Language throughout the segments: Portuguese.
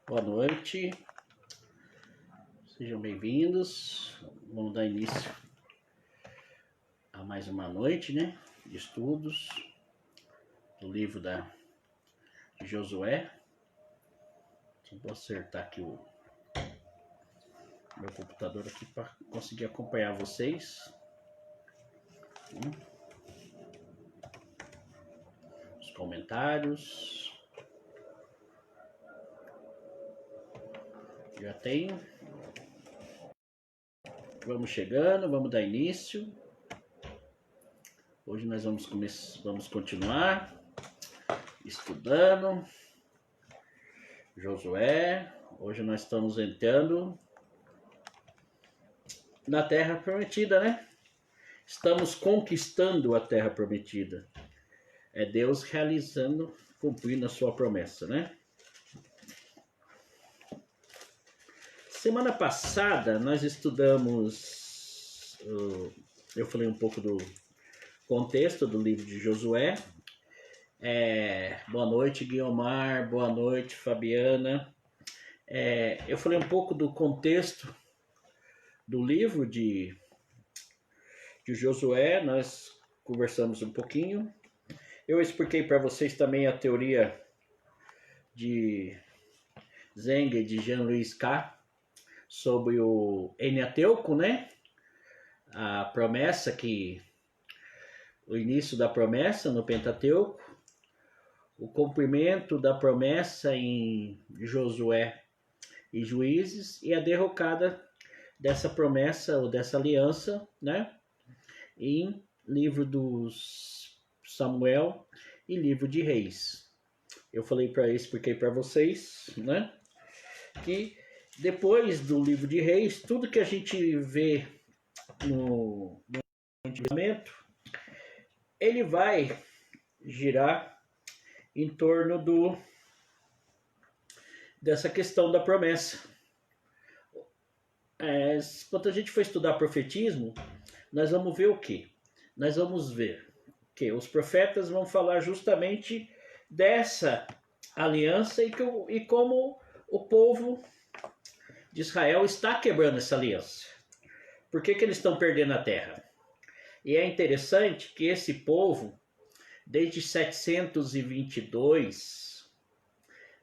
Boa noite, sejam bem-vindos. Vamos dar início a mais uma noite, de estudos do livro de Josué. Vou acertar aqui o meu computador aqui para conseguir acompanhar vocês. Os comentários. Já tenho. Vamos chegando, vamos dar início. Hoje nós vamos continuar estudando Josué. Hoje nós estamos entrando na Terra Prometida, Estamos conquistando a Terra Prometida. É Deus realizando, cumprindo a sua promessa, Semana passada nós estudamos, eu falei um pouco do contexto do livro de Josué. Boa noite, Guiomar, boa noite, Fabiana. Eu falei um pouco do contexto do livro de Josué, nós conversamos um pouquinho. Eu expliquei para vocês também a teoria de Zeng e de Jean-Louis K. sobre o Pentateuco, A promessa o início da promessa no Pentateuco, o cumprimento da promessa em Josué e Juízes e a derrocada dessa promessa ou dessa aliança, em livro dos Samuel e livro de Reis. Eu expliquei para vocês, que depois do livro de Reis, tudo que a gente vê no Antigo Testamento, ele vai girar em torno dessa questão da promessa. Quando a gente for estudar profetismo, nós vamos ver o quê? Nós vamos ver que os profetas vão falar justamente dessa aliança e como o povo de Israel está quebrando essa aliança. Por que eles estão perdendo a terra? E é interessante que esse povo, desde 722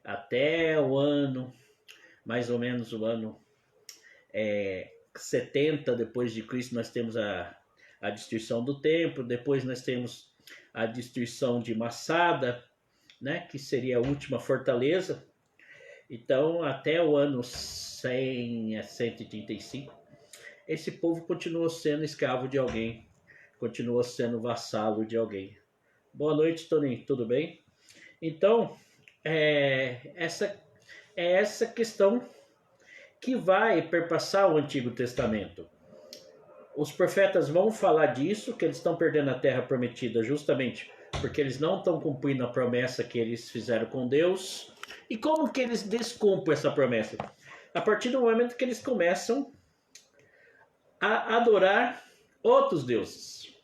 até o ano, mais ou menos o ano 70 depois de Cristo, nós temos a destruição do templo, depois nós temos a destruição de Massada, que seria a última fortaleza. Então, até o ano 100 a 135, esse povo continuou sendo escravo de alguém, continuou sendo vassalo de alguém. Boa noite, Toninho, tudo bem? Então, essa questão que vai perpassar o Antigo Testamento. Os profetas vão falar disso, que eles estão perdendo a terra prometida justamente porque eles não estão cumprindo a promessa que eles fizeram com Deus. E como que eles descumprem essa promessa? A partir do momento que eles começam a adorar outros deuses.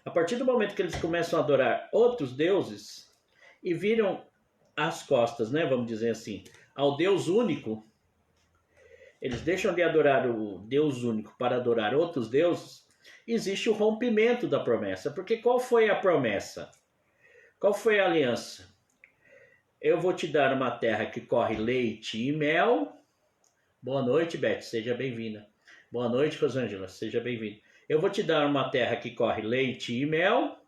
A partir do momento que eles começam a adorar outros deuses e viram as costas, vamos dizer assim, ao Deus único, eles deixam de adorar o Deus único para adorar outros deuses, existe o rompimento da promessa. Porque qual foi a promessa? Qual foi a aliança? Eu vou te dar uma terra que corre leite e mel. Boa noite, Beth, seja bem-vinda. Boa noite, Rosângela, seja bem-vinda. Eu vou te dar uma terra que corre leite e mel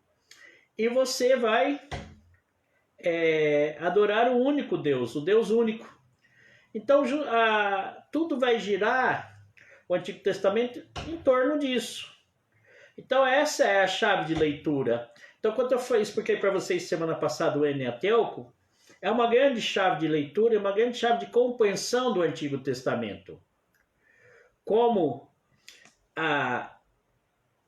e você vai adorar o único Deus, o Deus único. Então, tudo vai girar, o Antigo Testamento, em torno disso. Então, essa é a chave de leitura. Então, quando eu expliquei para vocês semana passada o Pentateuco, é uma grande chave de leitura, é uma grande chave de compreensão do Antigo Testamento. Como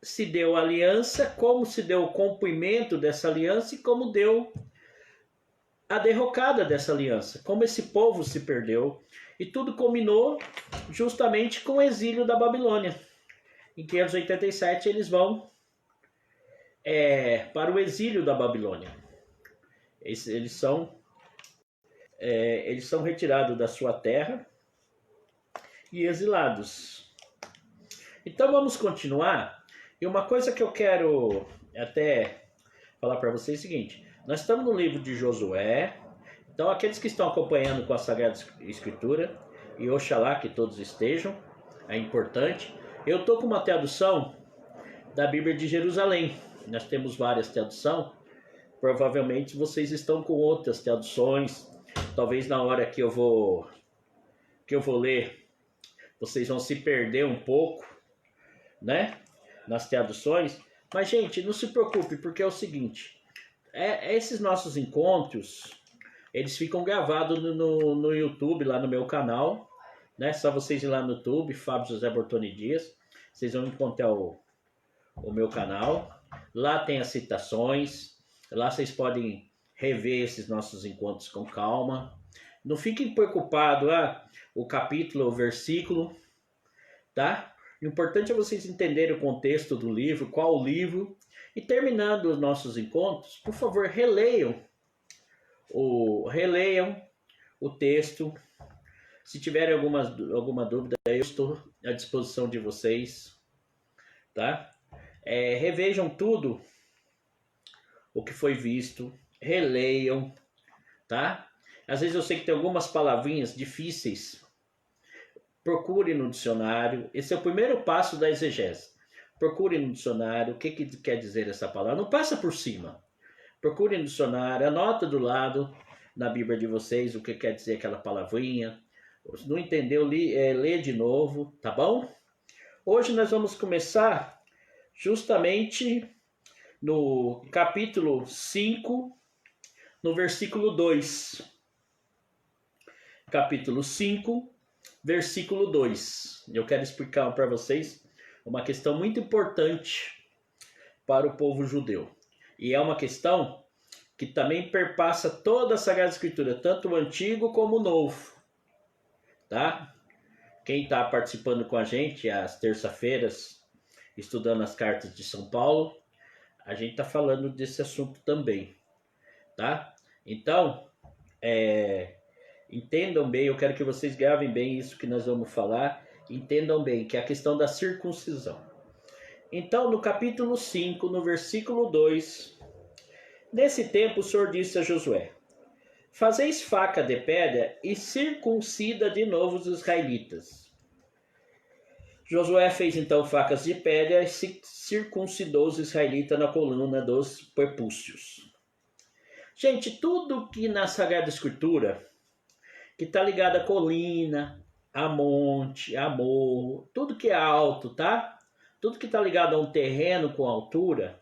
se deu a aliança, como se deu o cumprimento dessa aliança e como deu a derrocada dessa aliança. Como esse povo se perdeu. E tudo culminou justamente com o exílio da Babilônia. Em 587 eles vão para o exílio da Babilônia. Eles são eles são retirados da sua terra e exilados. Então vamos continuar. E uma coisa que eu quero até falar para vocês é o seguinte: nós estamos no livro de Josué. Então aqueles que estão acompanhando com a Sagrada Escritura, e oxalá que todos estejam, é importante. Eu estou com uma tradução da Bíblia de Jerusalém. Nós temos várias traduções. Provavelmente vocês estão com outras traduções. Talvez na hora que eu vou ler, vocês vão se perder um pouco, né, nas traduções. Mas, gente, não se preocupe, porque é o seguinte: esses nossos encontros, eles ficam gravados no YouTube, lá no meu canal, né? Só vocês ir lá no YouTube, Fábio José Bortoni Dias, vocês vão encontrar o meu canal. Lá tem as citações, lá vocês podem rever esses nossos encontros com calma. Não fiquem preocupados, o capítulo, o versículo, tá? O importante é vocês entenderem o contexto do livro, qual o livro. E terminando os nossos encontros, por favor, releiam o texto. Se tiverem alguma dúvida, eu estou à disposição de vocês, tá? Revejam tudo o que foi visto, releiam, tá? Às vezes eu sei que tem algumas palavrinhas difíceis. Procure no dicionário. Esse é o primeiro passo da exegese. Procure no dicionário o que quer dizer essa palavra. Não passa por cima. Procure no dicionário, anota do lado na Bíblia de vocês o que quer dizer aquela palavrinha. Se não entendeu, lê de novo, tá bom? Hoje nós vamos começar justamente no capítulo 5, no versículo 2. Capítulo 5, versículo 2. Eu quero explicar para vocês uma questão muito importante para o povo judeu. E é uma questão que também perpassa toda a Sagrada Escritura, tanto o Antigo como o Novo. Tá? Quem está participando com a gente às terça-feiras, estudando as cartas de São Paulo, a gente está falando desse assunto também. Tá? Então, entendam bem, eu quero que vocês gravem bem isso que nós vamos falar. Entendam bem, que é a questão da circuncisão. Então, no capítulo 5, no versículo 2, nesse tempo o Senhor disse a Josué: fazeis faca de pedra e circuncida de novo os israelitas. Josué fez então facas de pedra e circuncidou os israelitas na coluna dos prepúcios. Gente, tudo que na Sagrada Escritura, que está ligado a colina, a monte, a morro, tudo que é alto, tá? Tudo que está ligado a um terreno com altura,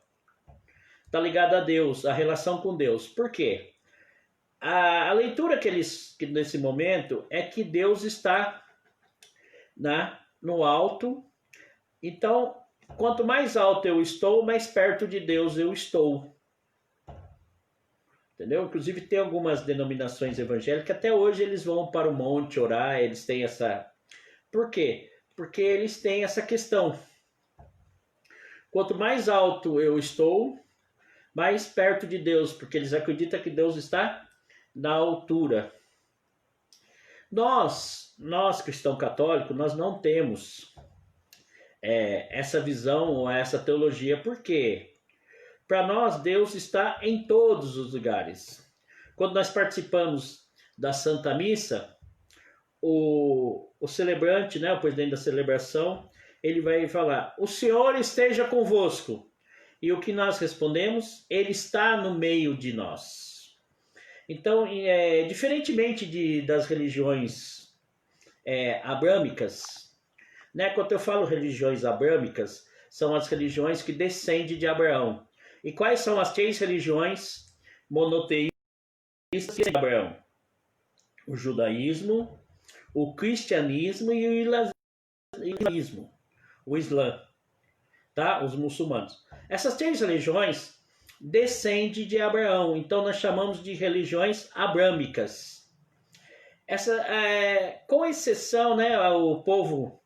está ligado a Deus, a relação com Deus. Por quê? A leitura que nesse momento é que Deus está no alto. Então, quanto mais alto eu estou, mais perto de Deus eu estou. Entendeu? Inclusive tem algumas denominações evangélicas que até hoje eles vão para o monte orar, eles têm essa... Por quê? Porque eles têm essa questão. Quanto mais alto eu estou, mais perto de Deus, porque eles acreditam que Deus está na altura. Nós cristãos católicos, nós não temos essa visão ou essa teologia. Por quê? Para nós, Deus está em todos os lugares. Quando nós participamos da Santa Missa, o celebrante, né, o presidente da celebração, ele vai falar: o Senhor esteja convosco. E o que nós respondemos? Ele está no meio de nós. Então, diferentemente das religiões abrâmicas, né, quando eu falo religiões abrâmicas, são as religiões que descendem de Abraão. E quais são as 3 religiões monoteístas de Abraão? O judaísmo, o cristianismo e o islamismo. O Islã, tá? Os muçulmanos. Essas 3 religiões descendem de Abraão. Então nós chamamos de religiões abrâmicas. Com exceção, né, o povo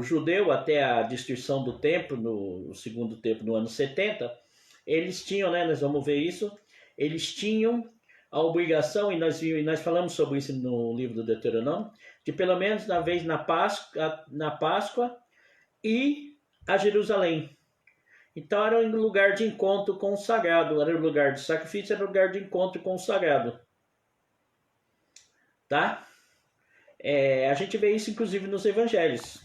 judeu, até a destruição do templo, no segundo templo, no ano 70, eles tinham, né, nós vamos ver isso, eles tinham a obrigação, e nós falamos sobre isso no livro do Deuteronômio, de pelo menos uma vez na Páscoa e a Jerusalém. Então era um lugar de encontro com o sagrado, era um lugar de sacrifício, era um lugar de encontro com o sagrado. Tá? A gente vê isso inclusive nos evangelhos.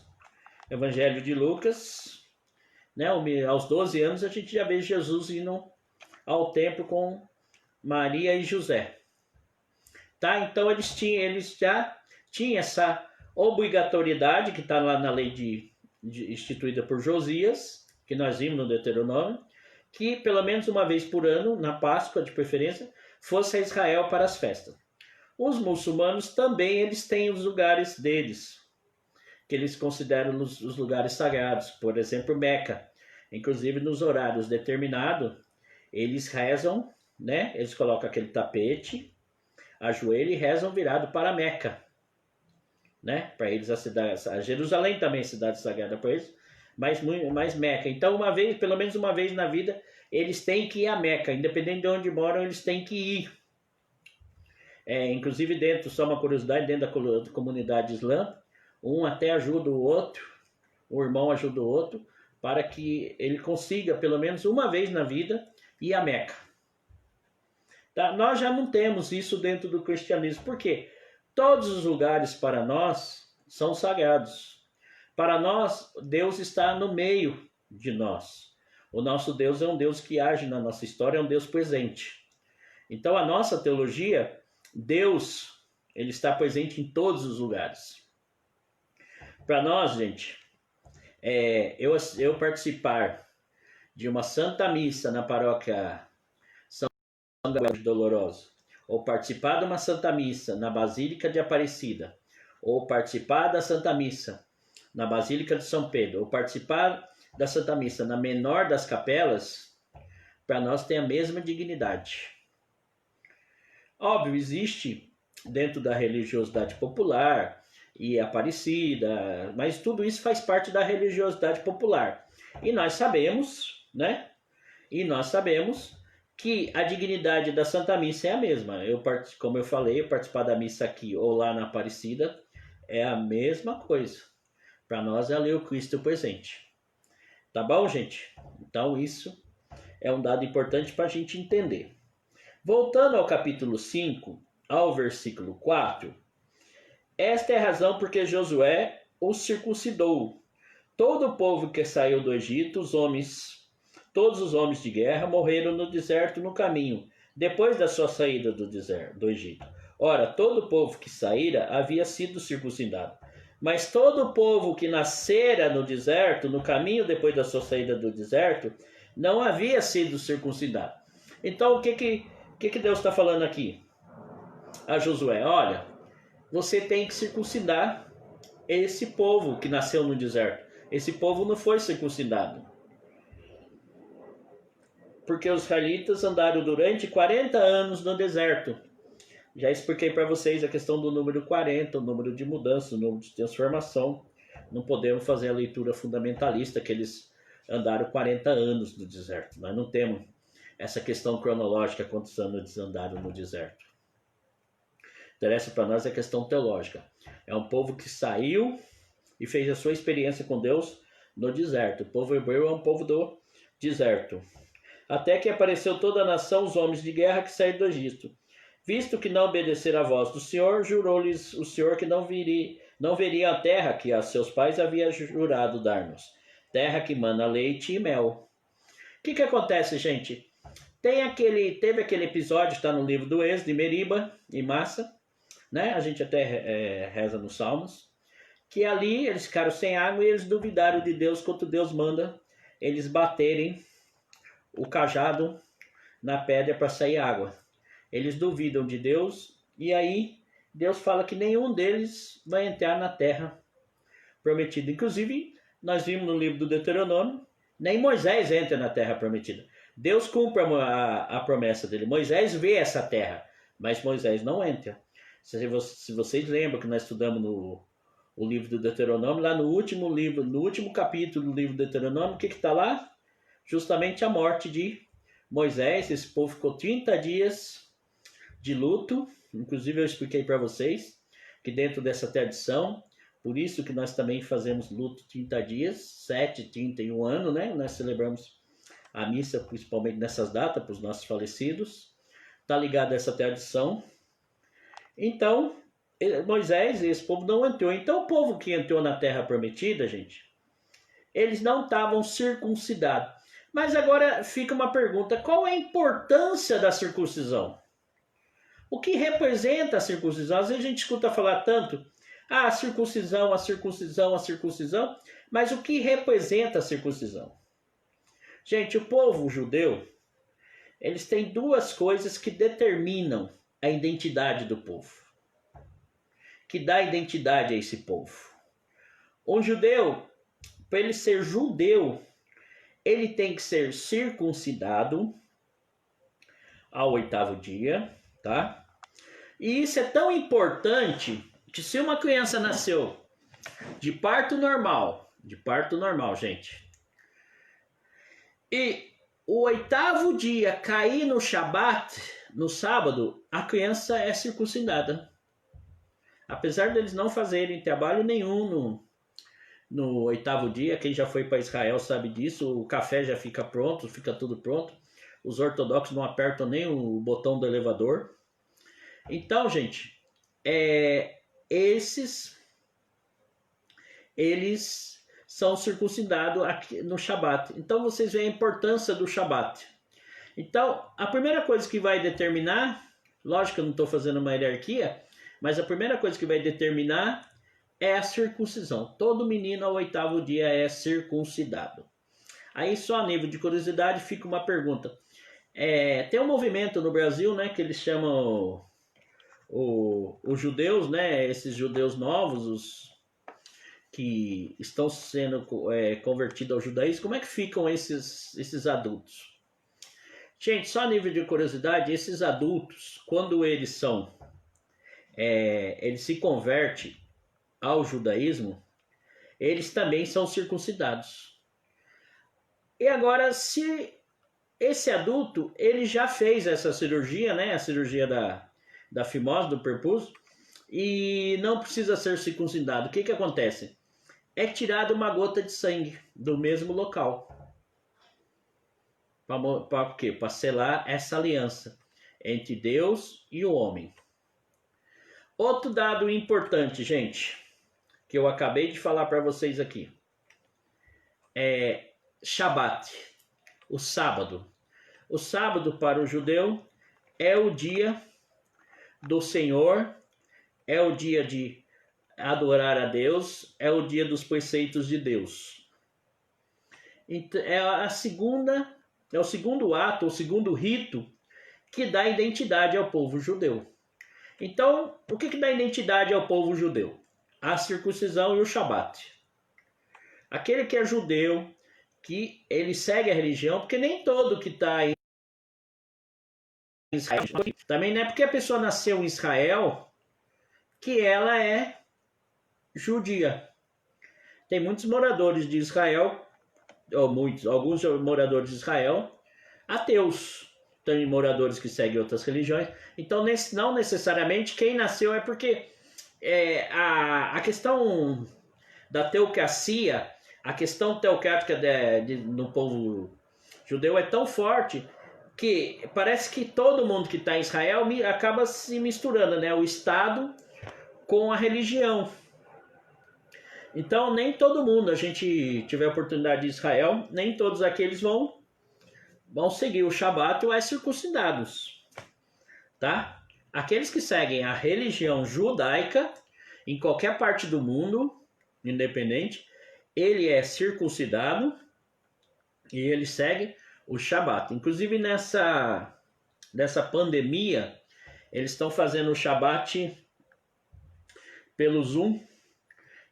Evangelho de Lucas, né? Aos 12 anos a gente já vê Jesus indo ao templo com Maria e José. Tá? Então eles já tinham essa obrigatoriedade que está lá na lei instituída por Josias, que nós vimos no Deuteronômio, que pelo menos uma vez por ano, na Páscoa de preferência, fosse a Israel para as festas. Os muçulmanos também eles têm os lugares deles, que eles consideram os lugares sagrados, por exemplo, Meca. Inclusive nos horários determinados, eles rezam, né? Eles colocam aquele tapete, ajoelham e rezam virado para Meca, né? Para eles a Jerusalém também é cidade sagrada para eles, mas mais Meca. Então pelo menos uma vez na vida, eles têm que ir a Meca, independente de onde moram, eles têm que ir. Inclusive só uma curiosidade, dentro da comunidade islã, um até ajuda o outro, o irmão ajuda o outro, para que ele consiga, pelo menos uma vez na vida, ir a Meca. Tá? Nós já não temos isso dentro do cristianismo. Por quê? Todos os lugares para nós são sagrados. Para nós, Deus está no meio de nós. O nosso Deus é um Deus que age na nossa história, é um Deus presente. Então, a nossa teologia, Deus, ele está presente em todos os lugares. Para nós, gente, eu participar de uma Santa Missa na paróquia São Gabriel de Dolorosa, ou participar de uma Santa Missa na Basílica de Aparecida, ou participar da Santa Missa na Basílica de São Pedro, ou participar da Santa Missa na menor das capelas, para nós tem a mesma dignidade. Óbvio, existe dentro da religiosidade popular e Aparecida, mas tudo isso faz parte da religiosidade popular. E nós sabemos, né? E nós sabemos que a dignidade da Santa Missa é a mesma. Como eu falei, participar da missa aqui ou lá na Aparecida é a mesma coisa. Para nós é ali o Cristo presente. Tá bom, gente? Então isso é um dado importante para a gente entender. Voltando ao capítulo 5, ao versículo 4, esta é a razão porque Josué os circuncidou. Todo o povo que saiu do Egito, todos os homens de guerra, morreram no deserto no caminho, depois da sua saída do Egito. Ora, todo o povo que saíra havia sido circuncidado. Mas todo o povo que nascera no deserto, no caminho depois da sua saída do deserto, não havia sido circuncidado. Então, o que Deus está falando aqui? A Josué, olha, você tem que circuncidar esse povo que nasceu no deserto. Esse povo não foi circuncidado. Porque os israelitas andaram durante 40 anos no deserto. Já expliquei para vocês a questão do número 40, o número de mudança, o número de transformação. Não podemos fazer a leitura fundamentalista que eles andaram 40 anos no deserto. Nós não temos essa questão cronológica, quantos anos eles andaram no deserto. Interessa para nós a questão teológica. É um povo que saiu e fez a sua experiência com Deus no deserto. O povo hebreu é um povo do deserto. Até que apareceu toda a nação, os homens de guerra que saíram do Egito. Visto que não obedeceram à voz do Senhor, jurou-lhes o Senhor que não veriam a terra que a seus pais havia jurado dar-nos. Terra que mana leite e mel. O que acontece, gente? Teve aquele episódio, está no livro do Êxodo, de Meriba e Massa, né? A gente até reza nos Salmos, que ali eles ficaram sem água e eles duvidaram de Deus quando Deus manda eles baterem o cajado na pedra para sair água. Eles duvidam de Deus e aí Deus fala que nenhum deles vai entrar na terra prometida. Inclusive, nós vimos no livro do Deuteronômio, nem Moisés entra na terra prometida. Deus cumpre a promessa dele. Moisés vê essa terra, mas Moisés não entra. Se vocês lembram que nós estudamos o livro do Deuteronômio, lá no último capítulo do livro do Deuteronômio, o que está lá? Justamente a morte de Moisés. Esse povo ficou 30 dias de luto. Inclusive eu expliquei para vocês que dentro dessa tradição, por isso que nós também fazemos luto 30 dias, 7, 30 e 1 ano, né? Nós celebramos a missa principalmente nessas datas para os nossos falecidos. Está ligado a essa tradição. Então, Moisés e esse povo não entrou. Então o povo que entrou na Terra Prometida, gente, eles não estavam circuncidados. Mas agora fica uma pergunta, qual é a importância da circuncisão? O que representa a circuncisão? Às vezes a gente escuta falar tanto, a circuncisão, a circuncisão, a circuncisão, mas o que representa a circuncisão? Gente, o povo judeu, eles têm duas coisas que determinam a identidade do povo, que dá identidade a esse povo. Um judeu, para ele ser judeu, ele tem que ser circuncidado ao 8º dia, tá? E isso é tão importante que se uma criança nasceu de parto normal, gente, e o 8º dia cair no Shabat, no sábado, a criança é circuncidada. Apesar deles não fazerem trabalho nenhum no 8º dia, quem já foi para Israel sabe disso, o café já fica pronto, fica tudo pronto. Os ortodoxos não apertam nem o botão do elevador. Então, gente, eles são circuncidados aqui no Shabat. Então, vocês veem a importância do Shabat. Então, a primeira coisa que vai determinar, lógico que eu não estou fazendo uma hierarquia, mas a primeira coisa que vai determinar é a circuncisão. Todo menino ao 8º dia é circuncidado. Aí, só a nível de curiosidade, fica uma pergunta. Tem um movimento no Brasil, né, que eles chamam os judeus, né, esses judeus novos, os que estão sendo convertidos ao judaísmo. Como é que ficam esses adultos? Gente, só a nível de curiosidade, esses adultos, quando eles se convertem ao judaísmo, eles também são circuncidados. E agora, se esse adulto, ele já fez essa cirurgia, né, a cirurgia da fimose, do prepúcio, e não precisa ser circuncidado, o que que acontece? É tirada uma gota de sangue do mesmo local. Para quê? Para selar essa aliança entre Deus e o homem. Outro dado importante, gente, que eu acabei de falar para vocês aqui, é Shabat, o sábado. O sábado para o judeu é o dia do Senhor, é o dia de adorar a Deus, é o dia dos preceitos de Deus. Então, é o segundo ato, o segundo rito que dá identidade ao povo judeu. Então, o que dá identidade ao povo judeu? A circuncisão e o Shabat. Aquele que é judeu, que ele segue a religião, porque nem todo que está em Israel, também não é porque a pessoa nasceu em Israel que ela é judia. Tem muitos moradores de Israel, alguns moradores de Israel, ateus. Tem moradores que seguem outras religiões. Então, não necessariamente quem nasceu é porque a questão da teocracia, a questão teocrática no povo judeu é tão forte que parece que todo mundo que está em Israel acaba se misturando, né? O Estado com a religião. Então, nem todo mundo, a gente tiver a oportunidade de Israel, nem todos aqueles vão seguir o Shabat ou circuncidados, tá? Aqueles que seguem a religião judaica, em qualquer parte do mundo, independente, ele é circuncidado e ele segue o Shabat. Inclusive nessa pandemia, eles estão fazendo o Shabat pelo Zoom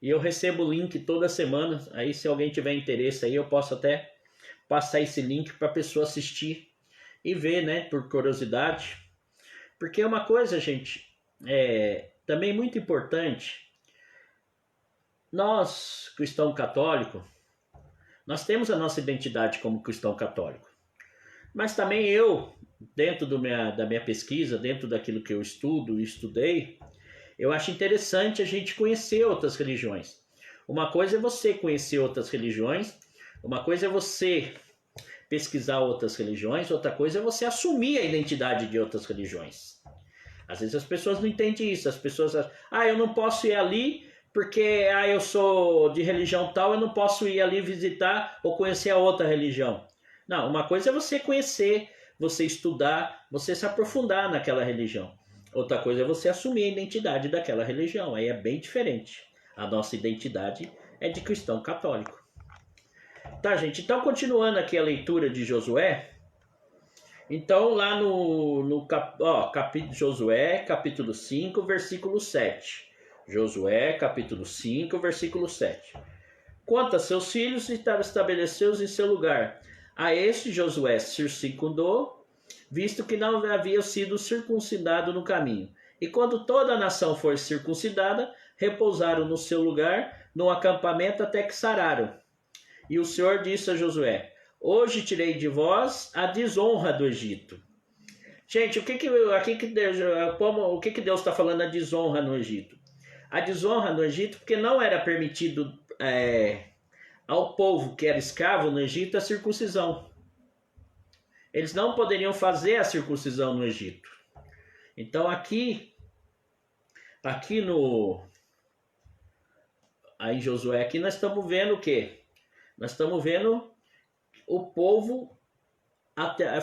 e eu recebo o link toda semana. Aí se alguém tiver interesse aí, eu posso até passar esse link para a pessoa assistir e ver, né, por curiosidade. Porque é uma coisa, gente, também muito importante. Nós, cristão católico, nós temos a nossa identidade como cristão católico. Mas também dentro da minha pesquisa, dentro daquilo que eu estudo e estudei, eu acho interessante a gente conhecer outras religiões. Uma coisa é você conhecer outras religiões, uma coisa é você pesquisar outras religiões, outra coisa é você assumir a identidade de outras religiões. Às vezes as pessoas não entendem isso, as pessoas acham, eu não posso ir ali porque eu sou de religião tal, eu não posso ir ali visitar ou conhecer a outra religião. Não, uma coisa é você conhecer, você estudar, você se aprofundar naquela religião. Outra coisa é você assumir a identidade daquela religião, aí é bem diferente. A nossa identidade é de cristão católico. Tá, gente, então continuando aqui a leitura de Josué, então lá Josué, capítulo 5, versículo 7. Josué, capítulo 5, versículo 7. Quanto a seus filhos, estabeleceu-os em seu lugar. A este Josué circuncindou, visto que não havia sido circuncidado no caminho. E quando toda a nação for circuncidada, repousaram no seu lugar, no acampamento até que sararam. E o Senhor disse a Josué: hoje tirei de vós a desonra do Egito. Gente, o que Deus está falando a desonra no Egito? A desonra no Egito porque não era permitido ao povo que era escravo no Egito a circuncisão. Eles não poderiam fazer a circuncisão no Egito. Então aqui em Josué aqui nós estamos vendo o quê? Nós estamos vendo o povo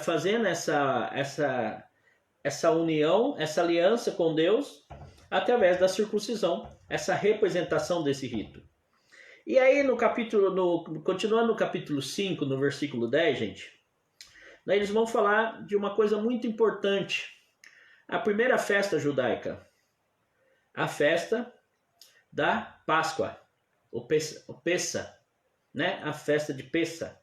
fazendo essa união, essa aliança com Deus através da circuncisão, essa representação desse rito. E aí continuando no capítulo 5, no versículo 10, gente, daí eles vão falar de uma coisa muito importante. A primeira festa judaica, a festa da Páscoa, o Pessa, né? A festa de Pessa.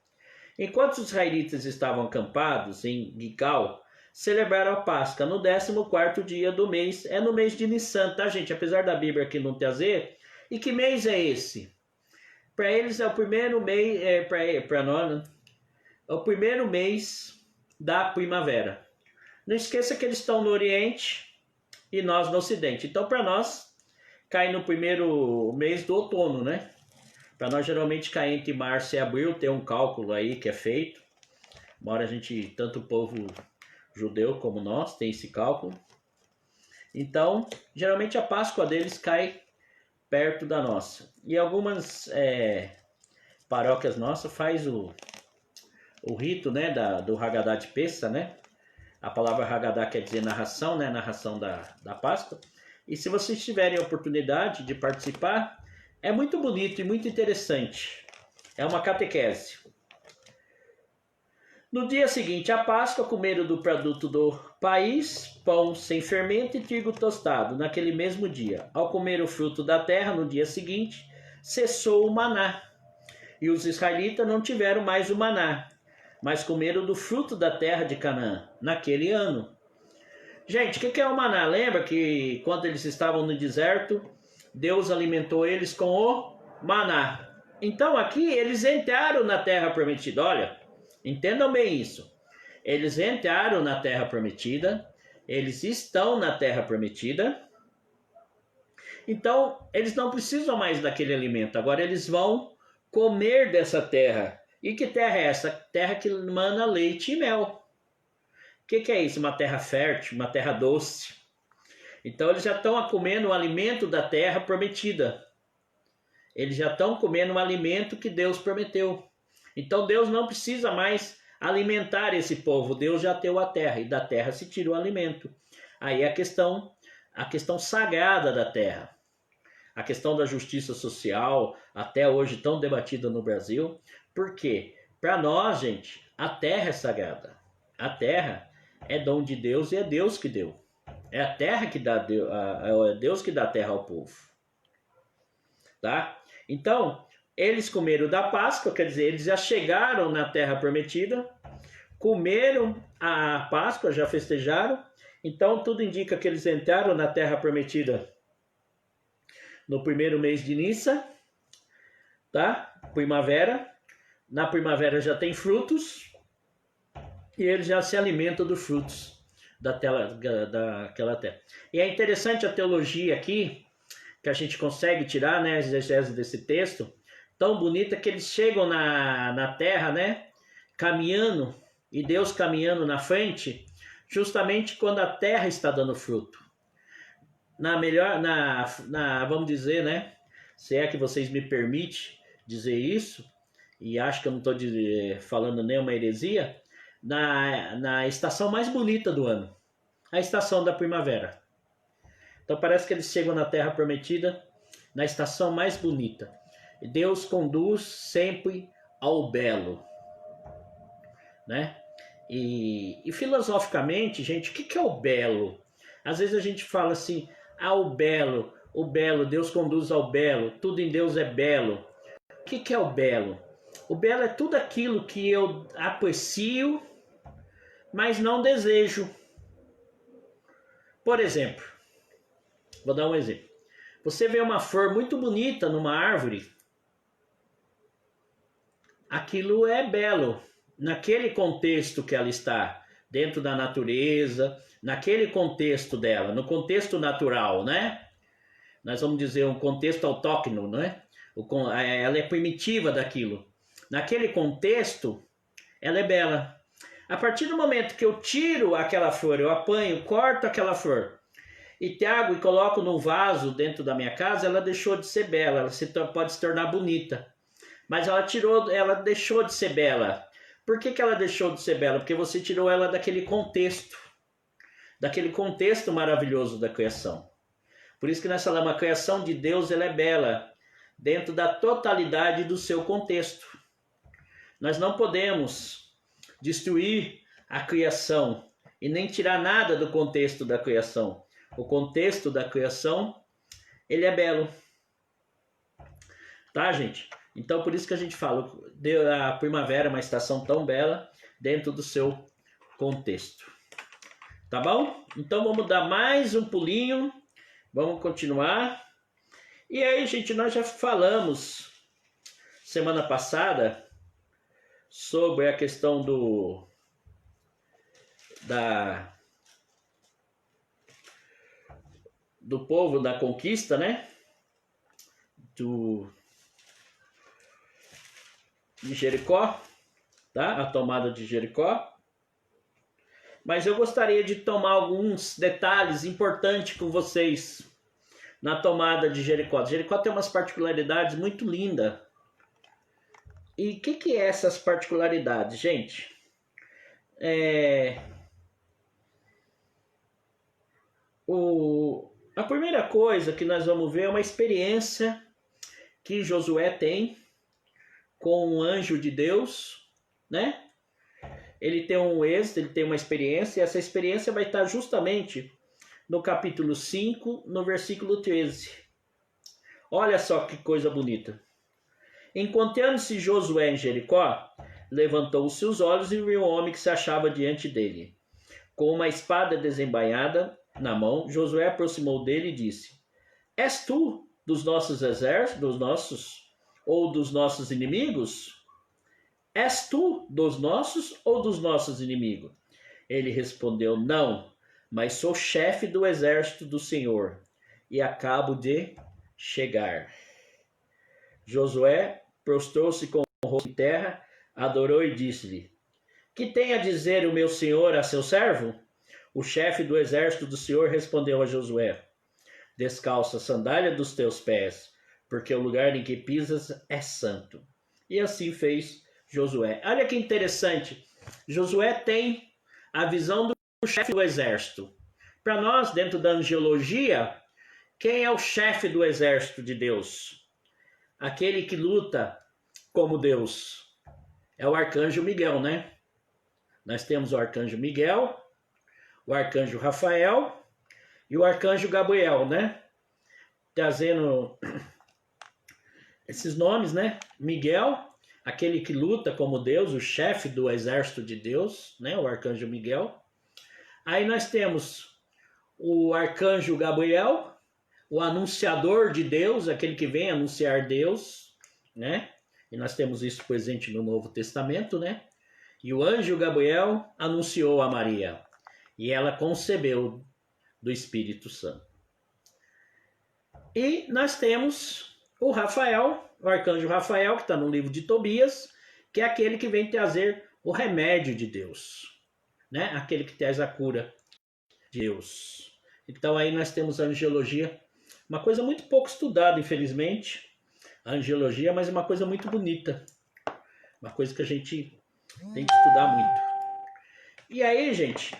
Enquanto os israelitas estavam acampados em Gilgal, celebraram a Páscoa no 14º dia do mês, no mês de Nissan, tá, gente? Apesar da Bíblia aqui não trazer. E que mês é esse? Para eles é o primeiro mês, para nós, é o primeiro mês da primavera. Não esqueça que eles estão no Oriente e nós no Ocidente. Então, para nós, cai no primeiro mês do outono, né? Para nós, geralmente, cai entre março e abril, tem um cálculo aí que é feito. Embora tanto o povo judeu como nós, tem esse cálculo. Então, geralmente a Páscoa deles cai perto da nossa. E algumas paróquias nossas faz o rito, né, do Haggadah de Pessa, né? A palavra Haggadah quer dizer narração, né? Narração da Páscoa. E se vocês tiverem a oportunidade de participar, é muito bonito e muito interessante. É uma catequese. No dia seguinte à Páscoa, comeram do produto do país, pão sem fermento e trigo tostado, naquele mesmo dia. Ao comer o fruto da terra, no dia seguinte, cessou o maná. E os israelitas não tiveram mais o maná, mas comeram do fruto da terra de Canaã, naquele ano. Gente, o que é o maná? Lembra que quando eles estavam no deserto, Deus alimentou eles com o maná. Então aqui eles entraram na terra prometida. Olha, entendam bem isso. Eles entraram na terra prometida, eles estão na terra prometida. Então eles não precisam mais daquele alimento. Agora eles vão comer dessa terra. E que terra é essa? Terra que mana leite e mel. O que é isso? Uma terra fértil, uma terra doce. Então eles já estão comendo o alimento da terra prometida. Eles já estão comendo o alimento que Deus prometeu. Então Deus não precisa mais alimentar esse povo. Deus já deu a terra e da terra se tira o alimento. Aí a questão sagrada da terra. A questão da justiça social, até hoje tão debatida no Brasil. Por quê? Para nós, gente, a terra é sagrada. A terra é dom de Deus e é Deus que deu. É a terra que dá, é Deus que dá a terra ao povo. Tá? Então, eles comeram da Páscoa, quer dizer, eles já chegaram na terra prometida, comeram a Páscoa, já festejaram. Então, tudo indica que eles entraram na terra prometida no primeiro mês de Nissan, tá? Primavera. Na primavera já tem frutos. e ele já se alimenta dos frutos daquela terra. E é interessante a teologia aqui, que a gente consegue tirar, né, a exegese desse texto, tão bonita que eles chegam na terra, né, caminhando, e Deus caminhando na frente, justamente quando a terra está dando fruto. Vamos dizer, né, se é que vocês me permitem dizer isso, e acho que eu não estou falando nenhuma heresia, na estação mais bonita do ano, a estação da primavera. Então parece que eles chegam na Terra Prometida na estação mais bonita. E Deus conduz sempre ao belo, né? E filosoficamente, gente, o que é o belo? Às vezes a gente fala assim, o belo, Deus conduz ao belo, tudo em Deus é belo. O que é o belo? O belo é tudo aquilo que eu aprecio, mas não desejo. Por exemplo, vou dar um exemplo. Você vê uma flor muito bonita numa árvore, aquilo é belo naquele contexto que ela está, dentro da natureza, naquele contexto dela, no contexto natural, né? Nós vamos dizer um contexto autóctono, né? Ela é primitiva daquilo. Naquele contexto, ela é bela. A partir do momento que eu tiro aquela flor, eu apanho, corto aquela flor e trago e coloco num vaso dentro da minha casa, ela deixou de ser bela, ela pode se tornar bonita. Mas ela deixou de ser bela. Por que ela deixou de ser bela? Porque você tirou ela daquele contexto maravilhoso da criação. Por isso que nós falamos, a criação de Deus ela é bela, dentro da totalidade do seu contexto. Nós não podemos destruir a criação e nem tirar nada do contexto da criação. O contexto da criação, ele é belo. Tá, gente? Então, por isso que a gente fala, a primavera é uma estação tão bela dentro do seu contexto. Tá bom? Então, vamos dar mais um pulinho. Vamos continuar. E aí, gente, nós já falamos semana passada sobre a questão do povo da conquista, né? De Jericó, tá? A tomada de Jericó. Mas eu gostaria de tomar alguns detalhes importantes com vocês na tomada de Jericó. Jericó tem umas particularidades muito lindas. E o que é essas particularidades, gente? A primeira coisa que nós vamos ver é uma experiência que Josué tem com um anjo de Deus, né? Ele tem um êxito, ele tem uma experiência, e essa experiência vai estar justamente no capítulo 5, no versículo 13. Olha só que coisa bonita. Encontrando-se Josué em Jericó, levantou os seus olhos e viu um homem que se achava diante dele. Com uma espada desembainhada na mão, Josué aproximou dele e disse: És tu dos nossos exércitos, dos nossos inimigos? És tu dos nossos ou dos nossos inimigos? Ele respondeu: Não, mas sou chefe do exército do Senhor e acabo de chegar. Josué prostrou-se com o rosto em terra, adorou e disse-lhe: Que tem a dizer o meu senhor a seu servo? O chefe do exército do Senhor respondeu a Josué: Descalça a sandália dos teus pés, porque o lugar em que pisas é santo. E assim fez Josué. Olha que interessante. Josué tem a visão do chefe do exército. Para nós, dentro da angelologia, quem é o chefe do exército de Deus? Aquele que luta como Deus. É o arcanjo Miguel, né? Nós temos o arcanjo Miguel, o arcanjo Rafael e o arcanjo Gabriel, né? Trazendo esses nomes, né? Miguel, aquele que luta como Deus, o chefe do exército de Deus, né? O arcanjo Miguel. Aí nós temos o arcanjo Gabriel, o anunciador de Deus, aquele que vem anunciar Deus, né? E nós temos isso presente no Novo Testamento, né? E o anjo Gabriel anunciou a Maria, e ela concebeu do Espírito Santo. E nós temos o Rafael, o arcanjo Rafael, que está no livro de Tobias, que é aquele que vem trazer o remédio de Deus, né? Aquele que traz a cura de Deus. Então aí nós temos a angelologia, uma coisa muito pouco estudada, infelizmente, a angelologia, mas é uma coisa muito bonita, uma coisa que a gente tem que estudar muito. E aí, gente,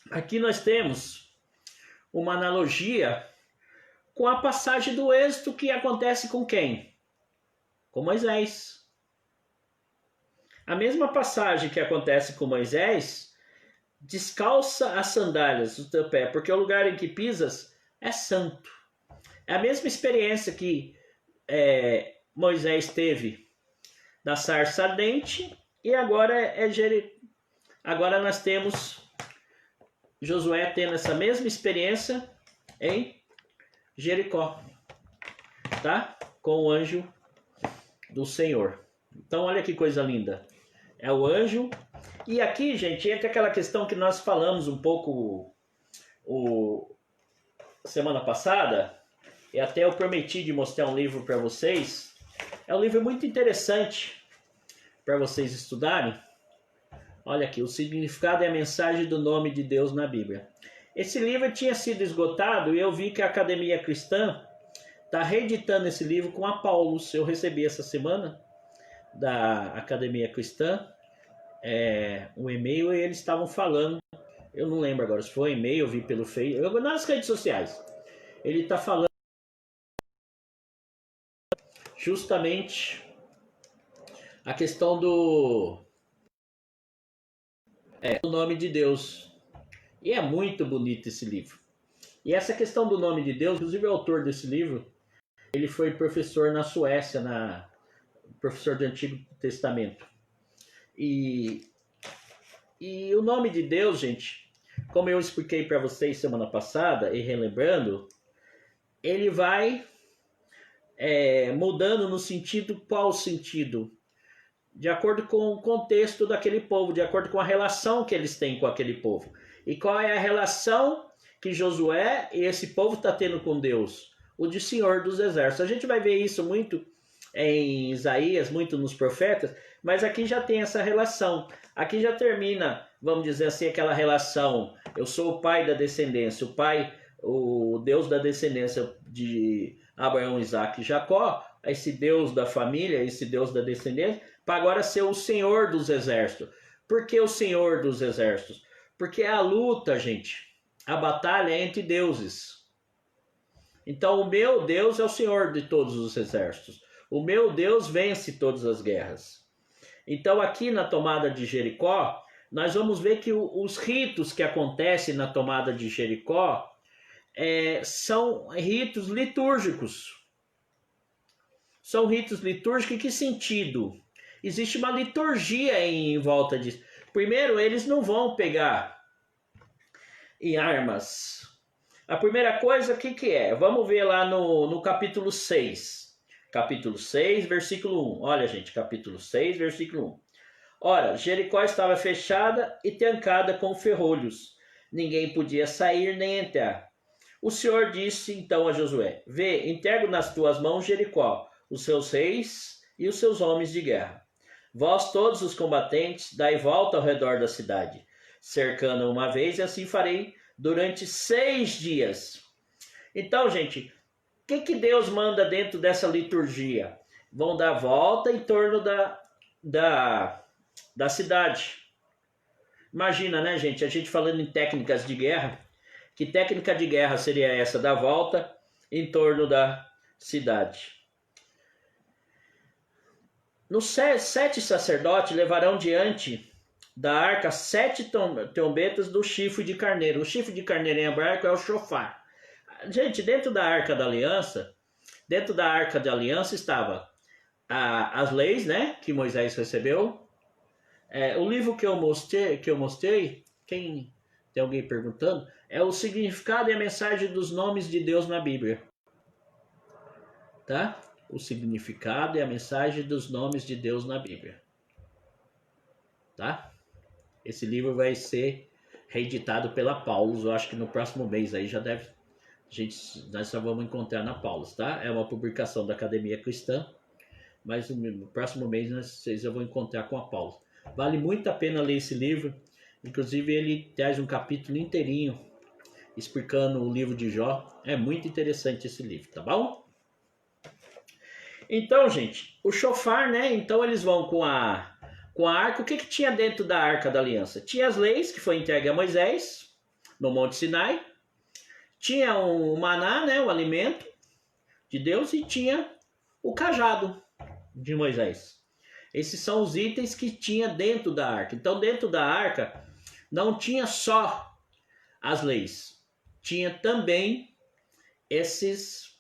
aqui nós temos uma analogia com a passagem do Êxodo que acontece com quem? Com Moisés. A mesma passagem que acontece com Moisés, descalça as sandálias do teu pé, porque o lugar em que pisas é santo. É a mesma experiência que Moisés teve na sarça ardente, e agora agora nós temos Josué tendo essa mesma experiência em Jericó, tá? Com o anjo do Senhor. Então olha que coisa linda. É o anjo. E aqui, gente, entra aquela questão que nós falamos um pouco semana passada, e até eu prometi de mostrar um livro para vocês. É um livro muito interessante para vocês estudarem. Olha aqui, o significado e a mensagem do nome de Deus na Bíblia. Esse livro tinha sido esgotado e eu vi que a Academia Cristã está reeditando esse livro com a Paulus. Eu recebi essa semana da Academia Cristã um e-mail, e eles estavam falando, eu não lembro agora se foi e-mail, eu vi pelo Facebook, nas redes sociais. Ele está falando justamente a questão do nome de Deus. E é muito bonito esse livro. E essa questão do nome de Deus, inclusive o autor desse livro, ele foi professor na Suécia, professor do Antigo Testamento. E o nome de Deus, gente, como eu expliquei para vocês semana passada, e relembrando, ele vai mudando no sentido, qual sentido? De acordo com o contexto daquele povo, de acordo com a relação que eles têm com aquele povo. E qual é a relação que Josué e esse povo está tendo com Deus? O de Senhor dos Exércitos. A gente vai ver isso muito em Isaías, muito nos profetas, mas aqui já tem essa relação. Aqui já termina, vamos dizer assim, aquela relação. Eu sou o pai da descendência, o Deus da descendência de Abraão, Isaac e Jacó, esse Deus da família, esse Deus da descendência, para agora ser o Senhor dos Exércitos. Por que o Senhor dos Exércitos? Porque a luta, gente, a batalha é entre deuses. Então o meu Deus é o Senhor de todos os exércitos. O meu Deus vence todas as guerras. Então aqui na tomada de Jericó, nós vamos ver que os ritos que acontecem na tomada de Jericó são ritos litúrgicos. São ritos litúrgicos em que sentido? Existe uma liturgia em volta disso. Primeiro, eles não vão pegar em armas. A primeira coisa, o que é? Vamos ver lá no capítulo 6. Capítulo 6, versículo 1. Olha, gente, capítulo 6, versículo 1. Ora, Jericó estava fechada e trancada com ferrolhos. Ninguém podia sair nem entrar. O Senhor disse então a Josué: Vê, entrego nas tuas mãos Jericó, os seus reis e os seus homens de guerra. Vós todos os combatentes, dai volta ao redor da cidade, cercando uma vez, e assim farei durante 6 dias. Então, gente, o que Deus manda dentro dessa liturgia? Vão dar volta em torno da cidade. Imagina, né, gente? A gente falando em técnicas de guerra. Que técnica de guerra seria essa? Dar volta em torno da cidade. Nos 7 sacerdotes levarão diante da arca 7 trombetas do chifre de carneiro. O chifre de carneiro em hebraico é o shofar. Gente, dentro da arca da aliança estava as leis, né, que Moisés recebeu. O livro que eu mostrei, quem tem alguém perguntando, é o significado e a mensagem dos nomes de Deus na Bíblia. Tá? O significado e a mensagem dos nomes de Deus na Bíblia. tá? Esse livro vai ser reeditado pela Paulus, eu acho que no próximo mês aí já deve... nós só vamos encontrar na Paulus, tá? É uma publicação da Academia Cristã, mas no próximo mês vocês já vão encontrar com a Paulus. Vale muito a pena ler esse livro, inclusive ele traz um capítulo inteirinho explicando o livro de Jó. É muito interessante esse livro, tá bom? Então, gente, o shofar, né? Então eles vão com a arca. O que tinha dentro da arca da aliança? Tinha as leis que foi entregue a Moisés no Monte Sinai. Tinha o maná, né? O alimento de Deus, e tinha o cajado de Moisés. Esses são os itens que tinha dentro da arca. Então, dentro da arca não tinha só as leis, tinha também esses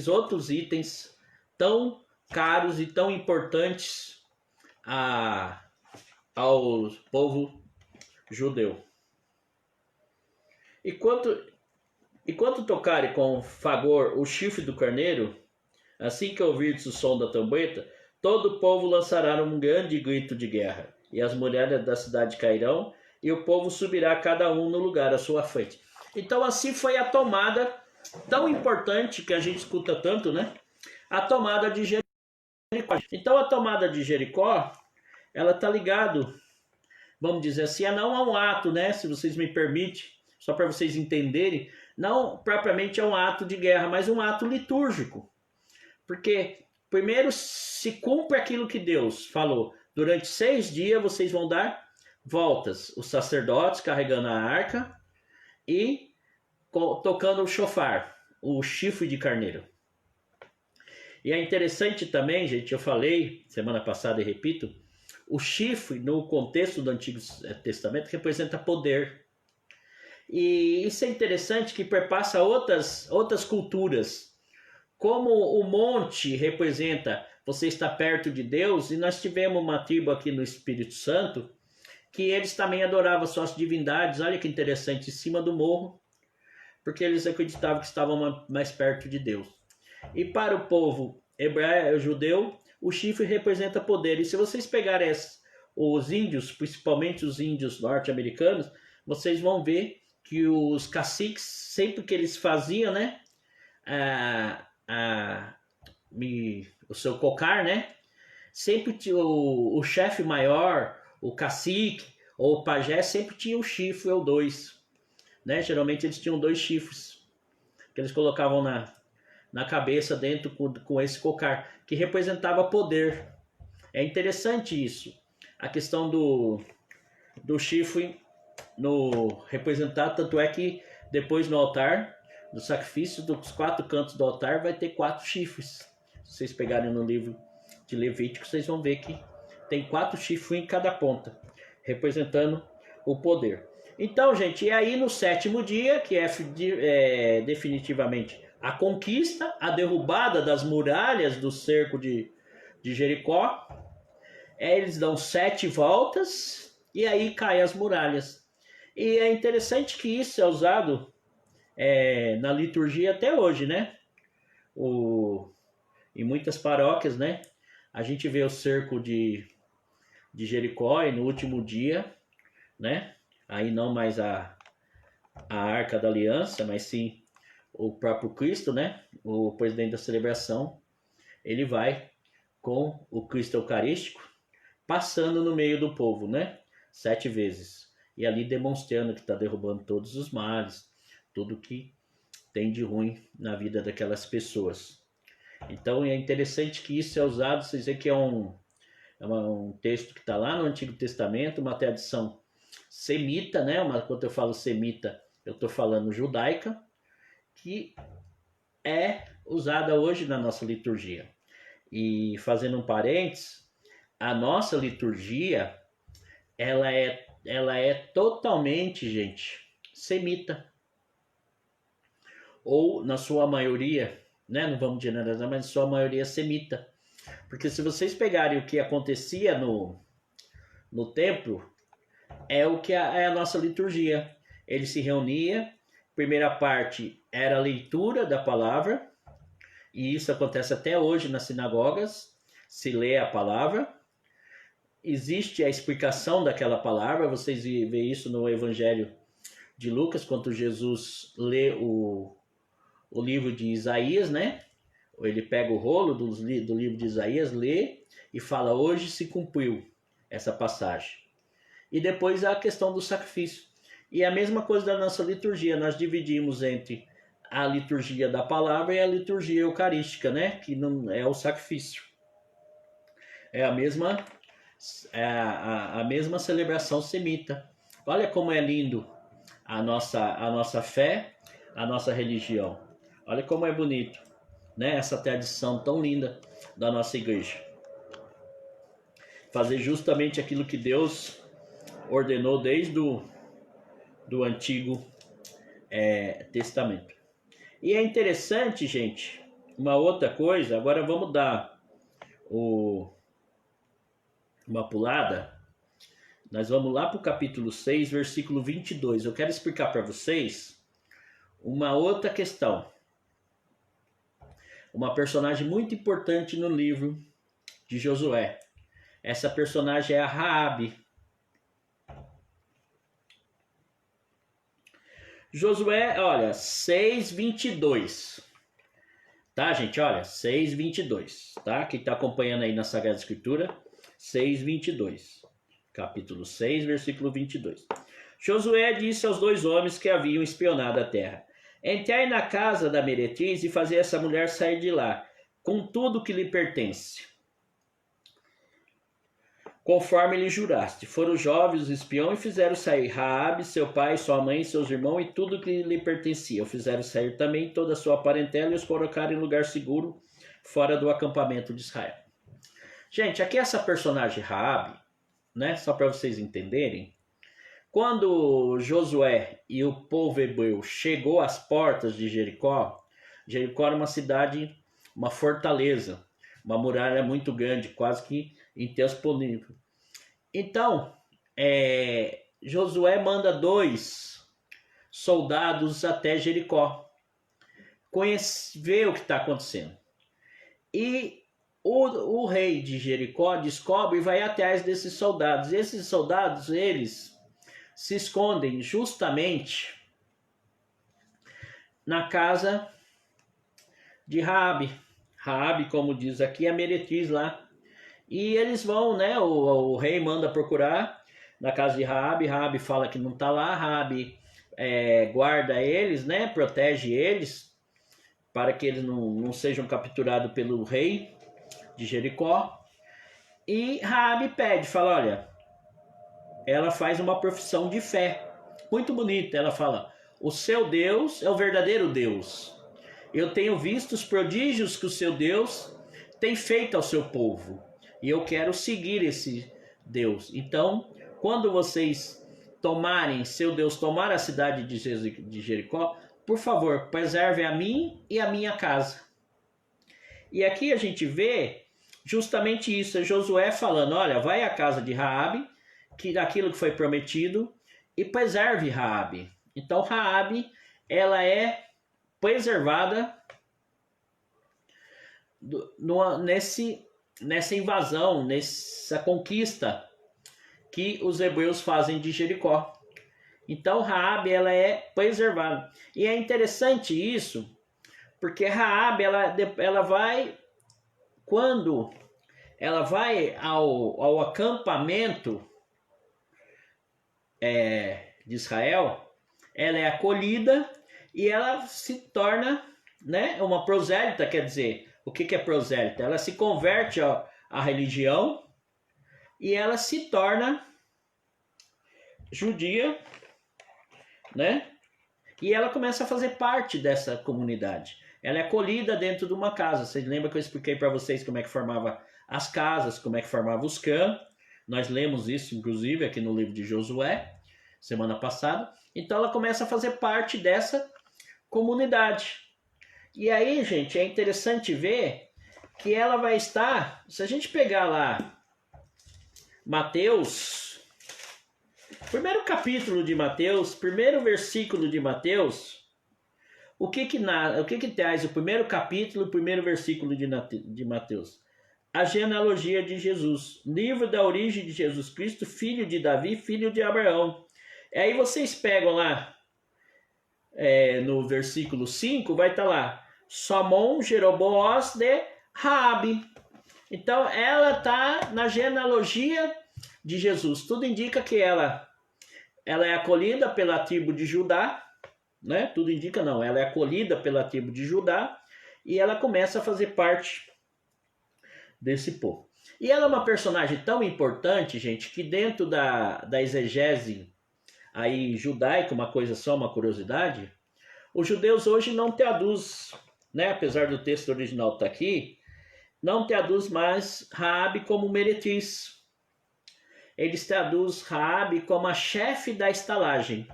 outros itens tão caros e tão importantes ao povo judeu. E quando tocarem com favor o chifre do carneiro, assim que ouvirdes o som da trombeta, todo o povo lançará um grande grito de guerra, e as mulheres da cidade cairão, e o povo subirá cada um no lugar à sua frente. Então assim foi a tomada tão importante que a gente escuta tanto, né? A tomada de Jericó. Então a tomada de Jericó, ela está ligado, vamos dizer assim, não a um ato, né? Se vocês me permitem, só para vocês entenderem, não propriamente é um ato de guerra, mas um ato litúrgico. Porque primeiro se cumpre aquilo que Deus falou. Durante 6 dias vocês vão dar voltas, os sacerdotes carregando a arca e tocando o shofar, o chifre de carneiro. E é interessante também, gente, eu falei semana passada e repito, o chifre no contexto do Antigo Testamento representa poder. E isso é interessante que perpassa outras culturas. Como o monte representa você estar perto de Deus, e nós tivemos uma tribo aqui no Espírito Santo que eles também adoravam suas divindades, olha que interessante, em cima do morro, porque eles acreditavam que estavam mais perto de Deus. E para o povo hebreu, judeu, o chifre representa poder. E se vocês pegarem os índios, principalmente os índios norte-americanos, vocês vão ver que os caciques, sempre que eles faziam, né, o seu cocar, né, sempre o chefe maior, o cacique ou o pajé, sempre tinha um chifre ou 2, né? Geralmente eles tinham 2 chifres que eles colocavam na cabeça dentro com esse cocar, que representava poder. É interessante isso, a questão do chifre no representar, tanto é que depois no altar, no sacrifício, dos 4 cantos do altar vai ter 4 chifres. Se vocês pegarem no livro de Levítico, vocês vão ver que tem 4 chifres em cada ponta, representando o poder. Então, gente, e aí no 7º dia, que é definitivamente a conquista, a derrubada das muralhas do cerco de Jericó, eles dão 7 voltas e aí caem as muralhas. E é interessante que isso é usado na liturgia até hoje, né? Em muitas paróquias, né? A gente vê o cerco de Jericó e no último dia, né? Aí não mais a Arca da Aliança, mas sim o próprio Cristo, né? O presidente da celebração, ele vai com o Cristo Eucarístico passando no meio do povo, né? 7 vezes. E ali demonstrando que está derrubando todos os males, tudo que tem de ruim na vida daquelas pessoas. Então é interessante que isso é usado, vocês veem que é um texto que está lá no Antigo Testamento, uma tradição semita, né? Quando eu falo semita, eu estou falando judaica, que é usada hoje na nossa liturgia. E fazendo um parênteses, a nossa liturgia, ela é totalmente, gente, semita. Ou na sua maioria, né? Não vamos generalizar, mas na sua maioria semita. Porque se vocês pegarem o que acontecia no templo, é o que é a nossa liturgia. Ele se reunia, primeira parte era a leitura da palavra, e isso acontece até hoje nas sinagogas, se lê a palavra. existe a explicação daquela palavra, vocês veem isso no Evangelho de Lucas, quando Jesus lê o livro de Isaías, né? Ele pega o rolo do livro de Isaías, lê e fala, hoje se cumpriu essa passagem. E depois a questão do sacrifício. E a mesma coisa da nossa liturgia, nós dividimos entre a liturgia da palavra e a liturgia eucarística, né? Que não é o sacrifício. É a mesma celebração semita. Olha como é lindo a nossa fé, a nossa religião. Olha como é bonito, né? Essa tradição tão linda da nossa igreja. Fazer justamente aquilo que Deus ordenou desde do Antigo Testamento. E é interessante, gente, uma outra coisa, agora vamos dar uma pulada. Nós vamos lá para o capítulo 6, versículo 22. Eu quero explicar para vocês uma outra questão. Uma personagem muito importante no livro de Josué. Essa personagem é a Raabe. Josué, olha, 6:22. Tá, gente? Olha, 6:22. Tá? Quem está acompanhando aí na Sagrada Escritura, 6:22. Capítulo 6, versículo 22. Josué disse aos 2 homens que haviam espionado a terra: entrai na casa da meretriz e fazer essa mulher sair de lá, com tudo que lhe pertence, conforme lhe juraste. Foram jovens os espiões e fizeram sair Raabe, seu pai, sua mãe, seus irmãos e tudo que lhe pertencia. Fizeram sair também toda a sua parentela e os colocaram em lugar seguro, fora do acampamento de Israel. Gente, aqui essa personagem Raabe, né, só para vocês entenderem, quando Josué e o povo hebreu chegou às portas de Jericó, Jericó era uma cidade, uma fortaleza, uma muralha muito grande, quase que intransponível. Então, Josué manda 2 soldados até Jericó, ver o que está acontecendo. E o rei de Jericó descobre e vai atrás desses soldados. E esses soldados, eles se escondem justamente na casa de Raabe. Raabe, como diz aqui, é a meretriz lá. E eles vão, né? O rei manda procurar na casa de Raabe. Raabe fala que não está lá. Raabe guarda eles, né? Protege eles para que eles não sejam capturados pelo rei de Jericó. E Raabe pede, fala, olha, ela faz uma profissão de fé muito bonita. Ela fala, o seu Deus é o verdadeiro Deus. Eu tenho visto os prodígios que o seu Deus tem feito ao seu povo. E eu quero seguir esse Deus. Então, quando vocês seu Deus tomar a cidade de Jericó, por favor, preserve a mim e a minha casa. E aqui a gente vê justamente isso. É Josué falando, olha, vai à casa de Raabe, daquilo que foi prometido, e preserve Raabe. Então, Raabe, ela é preservada nessa invasão, nessa conquista que os hebreus fazem de Jericó. Então Raabe, ela é preservada. E é interessante isso, porque Raabe, ela vai, quando ela vai ao acampamento de Israel, ela é acolhida e ela se torna, né, uma prosélita. Quer dizer, o que é prosélita? Ela se converte à religião e ela se torna judia, né? E ela começa a fazer parte dessa comunidade. Ela é acolhida dentro de uma casa. Vocês lembram que eu expliquei para vocês como é que formava as casas, como é que formava os clãs? Nós lemos isso, inclusive, aqui no livro de Josué, semana passada. Então ela começa a fazer parte dessa comunidade. E aí, gente, é interessante ver que ela vai estar, se a gente pegar lá Mateus, primeiro capítulo de Mateus, primeiro versículo de Mateus, o que traz o primeiro capítulo, o primeiro versículo de Mateus? a genealogia de Jesus. Livro da origem de Jesus Cristo, filho de Davi, filho de Abraão. Aí vocês pegam lá, no versículo 5, vai estar lá, Salmão gerou Boaz de Raabe. Então, ela está na genealogia de Jesus. Tudo indica que ela é acolhida pela tribo de Judá, né? Tudo indica não, ela é acolhida pela tribo de Judá e ela começa a fazer parte desse povo. E ela é uma personagem tão importante, gente, que dentro da exegese aí judaica, uma coisa só, uma curiosidade, os judeus hoje não traduz, né, apesar do texto original estar aqui, não traduz mais Raabe como meretriz. Eles traduzem Raabe como a chefe da estalagem,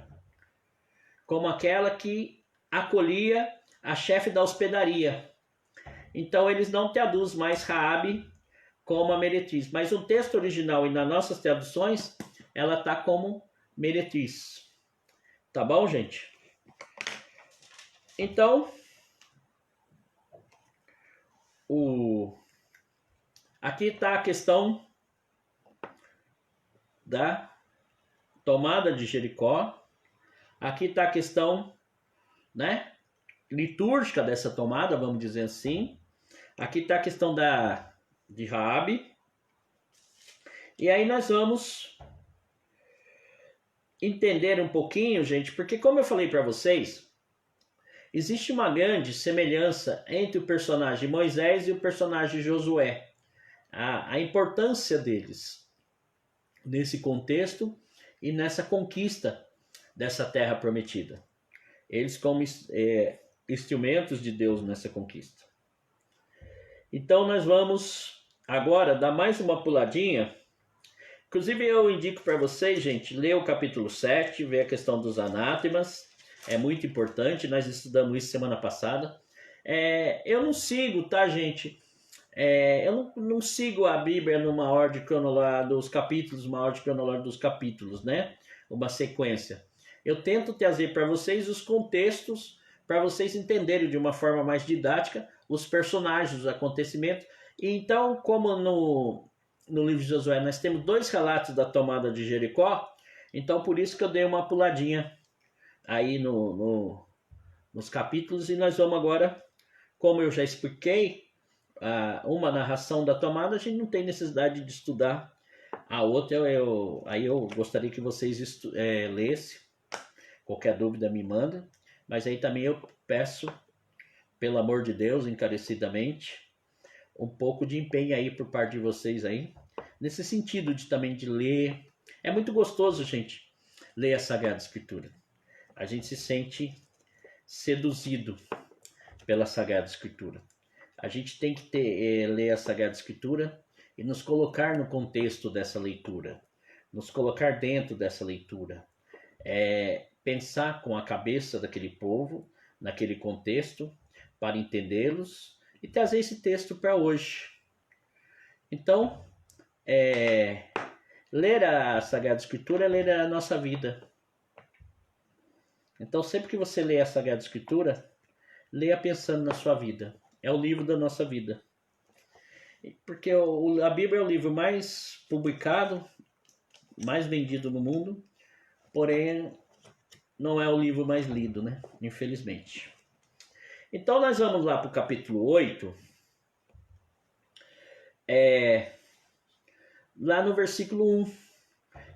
como aquela que acolhia a chefe da hospedaria. Então eles não traduzem mais Raabe como a meretriz, mas o texto original e nas nossas traduções ela está como meretriz. Tá bom, gente? Então, aqui está a questão da tomada de Jericó. Aqui está a questão, né, litúrgica dessa tomada, vamos dizer assim. Aqui está a questão de Raabe. E aí nós vamos entender um pouquinho, gente, porque como eu falei para vocês, existe uma grande semelhança entre o personagem Moisés e o personagem Josué. A importância deles nesse contexto e nessa conquista dessa terra prometida. Eles como instrumentos de Deus nessa conquista. Então nós vamos agora dar mais uma puladinha. Inclusive eu indico para vocês, gente, ler o capítulo 7, ver a questão dos anátemas. É muito importante, nós estudamos isso semana passada. Eu não sigo, tá, gente? Eu não sigo a Bíblia numa ordem cronológica dos capítulos, uma ordem cronológica dos capítulos, né? Uma sequência. Eu tento trazer para vocês os contextos, para vocês entenderem de uma forma mais didática os personagens, os acontecimentos. E então, como no livro de Josué nós temos 2 relatos da tomada de Jericó, então por isso que eu dei uma puladinha aí nos capítulos, e nós vamos agora, como eu já expliquei, uma narração da tomada, a gente não tem necessidade de estudar a outra. Aí eu gostaria que vocês lessem. Qualquer dúvida me manda, mas aí também eu peço, pelo amor de Deus, encarecidamente, um pouco de empenho aí por parte de vocês aí, nesse sentido também de ler. É muito gostoso, gente, ler a Sagrada Escritura. A gente se sente seduzido pela Sagrada Escritura. A gente tem que ler a Sagrada Escritura e nos colocar no contexto dessa leitura, nos colocar dentro dessa leitura, pensar com a cabeça daquele povo, naquele contexto, para entendê-los e trazer esse texto para hoje. Então, ler a Sagrada Escritura é ler a nossa vida. Então, sempre que você lê a Sagrada Escritura, leia pensando na sua vida. É o livro da nossa vida. Porque a Bíblia é o livro mais publicado, mais vendido no mundo, porém não é o livro mais lido, né? Infelizmente. Então nós vamos lá para o capítulo 8. Lá no versículo 1.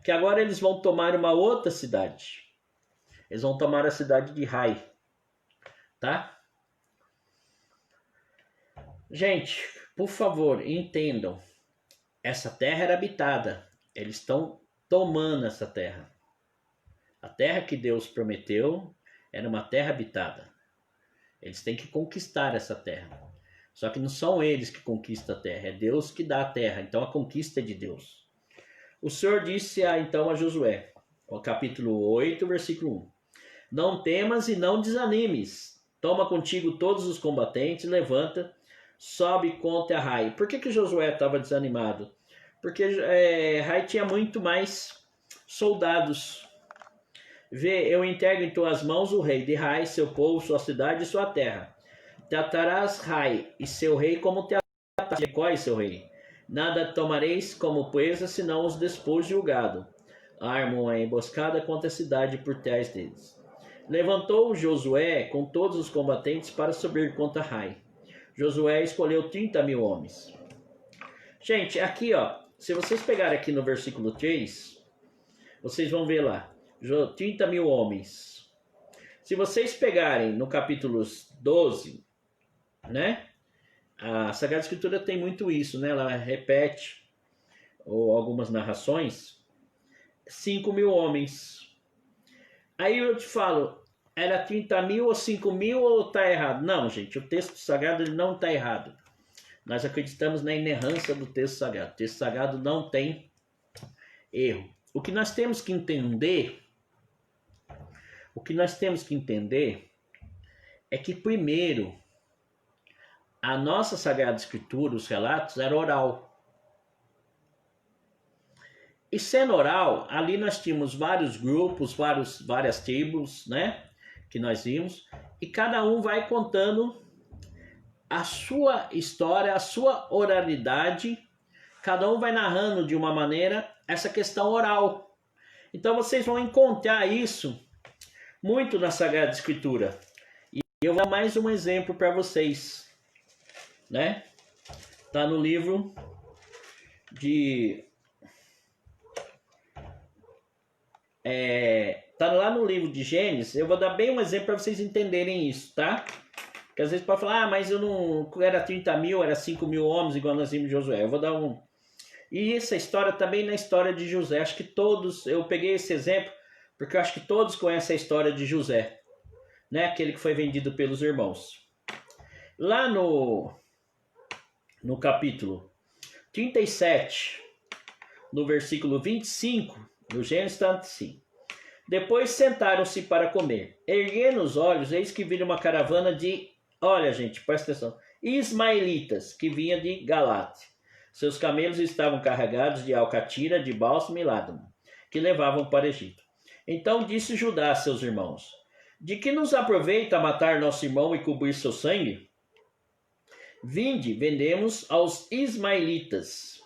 Que agora eles vão tomar uma outra cidade. Eles vão tomar a cidade de Rai. Tá? Gente, por favor, entendam. Essa terra era habitada. Eles estão tomando essa terra. A terra que Deus prometeu era uma terra habitada. Eles têm que conquistar essa terra. Só que não são eles que conquistam a terra, é Deus que dá a terra. Então a conquista é de Deus. O Senhor disse então a Josué, no capítulo 8, versículo 1. Não temas e não desanimes. Toma contigo todos os combatentes, levanta, sobe contra Rai. Por que Josué estava desanimado? Porque Rai tinha muito mais soldados. Vê, eu entrego em tuas mãos o rei de Rai, seu povo, sua cidade e sua terra. Tratarás Rai e seu rei como tratarás Jericó e seu rei. Nada tomareis como presa, senão os despojos e o gado. Armam a emboscada contra a cidade por trás deles. Levantou Josué com todos os combatentes para subir contra Rai. Josué escolheu 30.000 homens. Gente, aqui ó, se vocês pegarem aqui no versículo 3, vocês vão ver lá, 30.000 homens. Se vocês pegarem no capítulo 12, né? A Sagrada Escritura tem muito isso, né? Ela repete, ou algumas narrações, 5.000 homens. Aí eu te falo, era 30.000 ou 5.000 ou tá errado? Não, gente, o texto sagrado ele não tá errado. Nós acreditamos na inerrância do texto sagrado. O texto sagrado não tem erro. O que nós temos que entender, é que primeiro a nossa Sagrada Escritura, os relatos, era oral. E sendo oral, ali nós tínhamos vários grupos, várias tribos, né? Que nós vimos. E cada um vai contando a sua história, a sua oralidade. Cada um vai narrando de uma maneira essa questão oral. Então vocês vão encontrar isso muito na Sagrada Escritura. E eu vou dar mais um exemplo para vocês. Né? Tá no livro de tá lá no livro de Gênesis. Eu vou dar bem um exemplo para vocês entenderem isso, tá? Porque às vezes pode falar, mas eu não era 30.000, era 5.000 homens igual nós vimos de Josué. Eu vou dar um. E essa história também na história de José. Acho que todos, eu peguei esse exemplo porque eu acho que todos conhecem a história de José, né? Aquele que foi vendido pelos irmãos. Lá no capítulo 37, no versículo 25, do Gênesis está assim. Depois sentaram-se para comer. Erguendo os olhos, eis que viram uma caravana de, olha gente, presta atenção, ismaelitas, que vinha de Galate. Seus camelos estavam carregados de alcatira, de bálsamo e ládano, que levavam para o Egito. Então disse Judá a seus irmãos, de que nos aproveita matar nosso irmão e cobrir seu sangue? Vinde, vendemos aos ismaelitas,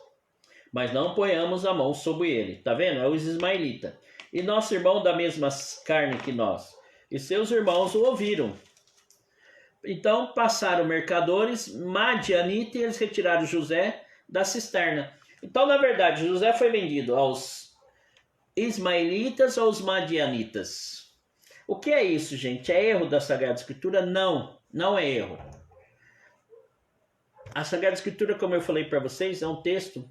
mas não ponhamos a mão sobre ele. Tá vendo? É os ismaelitas. E nosso irmão da mesma carne que nós. E seus irmãos o ouviram. Então passaram mercadores, madianitas, e eles retiraram José da cisterna. Então, na verdade, José foi vendido aos ismaelitas ou aos madianitas. O que é isso, gente? É erro da Sagrada Escritura? Não, não é erro. A Sagrada Escritura, como eu falei para vocês, é um texto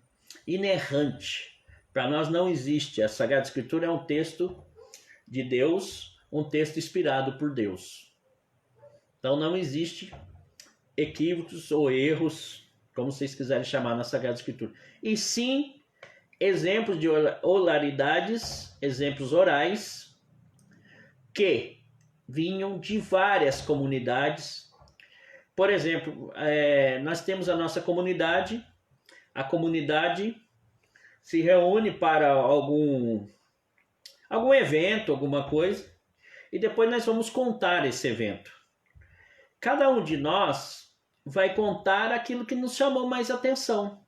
inerrante. Para nós não existe. A Sagrada Escritura é um texto de Deus, um texto inspirado por Deus. Então não existe equívocos ou erros, como vocês quiserem chamar na Sagrada Escritura. E sim, exemplos de oralidades, exemplos orais, que vinham de várias comunidades. Por exemplo, nós temos a nossa comunidade, a comunidade se reúne para algum evento, alguma coisa, e depois nós vamos contar esse evento. Cada um de nós vai contar aquilo que nos chamou mais atenção.